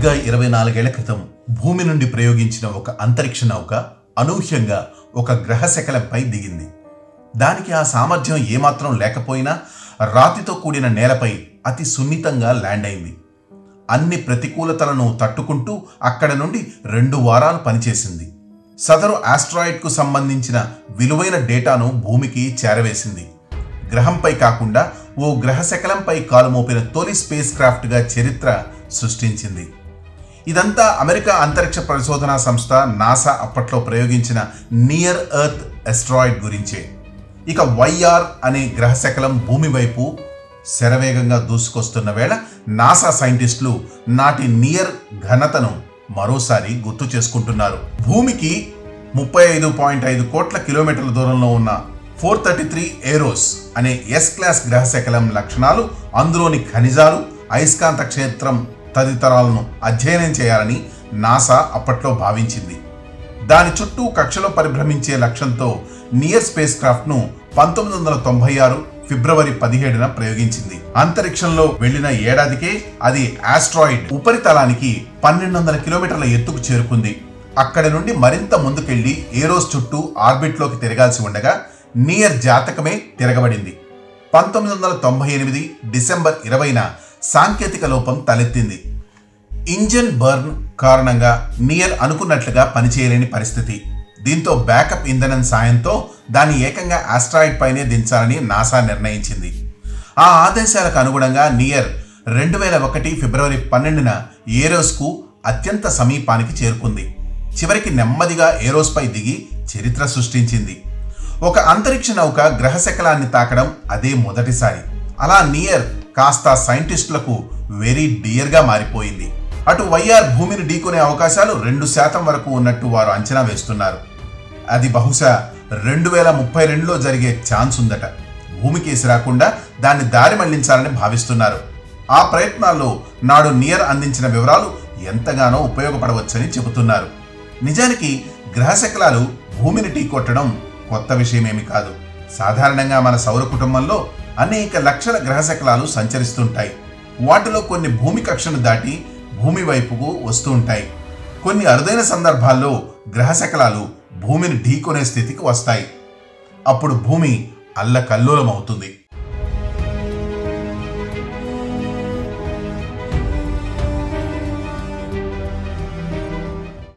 సరిగ్గా 24 ఏళ్ల క్రితం భూమి నుండి ప్రయోగించిన ఒక అంతరిక్ష నౌక అనూహ్యంగా ఒక గ్రహశకలంపై దిగింది. దానికి ఆ సామర్థ్యం ఏమాత్రం లేకపోయినా రాతితో కూడిన నేలపై అతి సున్నితంగా ల్యాండ్ అయింది. అన్ని ప్రతికూలతలను తట్టుకుంటూ అక్కడ నుండి 2 వారాలు పనిచేసింది. సదరు ఆస్ట్రాయిడ్కు సంబంధించిన విలువైన డేటాను భూమికి చేరవేసింది. గ్రహంపై కాకుండా ఓ గ్రహశకలంపై కాలు మోపిన తొలి స్పేస్ క్రాఫ్ట్గా చరిత్ర సృష్టించింది. ఇదంతా అమెరికా అంతరిక్ష పరిశోధనా సంస్థ నాసా అప్పట్లో ప్రయోగించిన నియర్ ఎర్త్ అస్ట్రాయిడ్ గురించే. ఇక వైఆర్ అనే గ్రహశకలం భూమి వైపు శరవేగంగా దూసుకొస్తున్న వేళ నాసా సైంటిస్టులు నాటి నియర్ ఘనతను మరోసారి గుర్తు చేసుకుంటున్నారు. భూమికి 35.5 కోట్ల కిలోమీటర్ల దూరంలో ఉన్న 433 ఏరోస్ అనే ఎస్ క్లాస్ గ్రహశకలం లక్షణాలు, అందులోని ఖనిజాలు, అయస్కాంత క్షేత్రం తదితరాలను అధ్యయనం చేయాలని నాసా అప్పట్లో భావించింది. దాని చుట్టూ కక్షలో పరిభ్రమించే లక్ష్యంతో నియర్ స్పేస్ క్రాఫ్ట్ను 1996 ఫిబ్రవరి 17న ప్రయోగించింది. అంతరిక్షంలో వెళ్లిన ఏడాదికే అది ఆస్ట్రాయిడ్ ఉపరితలానికి 1200 కిలోమీటర్ల ఎత్తుకు చేరుకుంది. అక్కడి నుండి మరింత ముందుకెళ్లి ఏరోస్ చుట్టూ ఆర్బిట్లోకి తిరగాల్సి ఉండగా నియర్ జాతకమే తిరగబడింది. 1998 డిసెంబర్ 20న సాంకేతిక లోపం తలెత్తింది. ఇంజన్ బర్న్ కారణంగా నియర్ అనుకున్నట్లుగా పనిచేయలేని పరిస్థితి. దీంతో బ్యాకప్ ఇంధనం సాయంతో దాన్ని ఏకంగా ఆస్ట్రాయిడ్ పైనే దించాలని నాసా నిర్ణయించింది. ఆ ఆదేశాలకు అనుగుణంగా నియర్ 2001 ఫిబ్రవరి 12న ఏరోస్కు అత్యంత సమీపానికి చేరుకుంది. చివరికి నెమ్మదిగా ఏరోస్పై దిగి చరిత్ర సృష్టించింది. ఒక అంతరిక్ష నౌక గ్రహశకలాన్ని తాకడం అదే మొదటిసారి. అలా నియర్ కాస్త సైంటిస్టులకు వెరీ డియర్గా మారిపోయింది. అటు వైఆర్ భూమిని ఢీకొనే అవకాశాలు 2% వరకు ఉన్నట్టు వారు అంచనా వేస్తున్నారు. అది బహుశా 2032లో జరిగే ఛాన్స్ ఉందట. భూమికేసి రాకుండా దాన్ని దారి మళ్లించాలని భావిస్తున్నారు. ఆ ప్రయత్నాల్లో నాడు నియర్ అందించిన వివరాలు ఎంతగానో ఉపయోగపడవచ్చని చెబుతున్నారు. నిజానికి గ్రహశకలాలు భూమిని ఢీకొట్టడం కొత్త విషయమేమి కాదు. సాధారణంగా మన సౌర కుటుంబంలో అనేక లక్షల గ్రహశకలాలు సంచరిస్తుంటాయి. వాటిలో కొన్ని భూమి కక్షను దాటి భూమి వైపుకు వస్తూ ఉంటాయి. కొన్ని అరుదైన సందర్భాల్లో గ్రహశకలాలు భూమిని ఢీకొనే స్థితికి వస్తాయి. అప్పుడు భూమి అల్లకల్లోలమవుతుంది.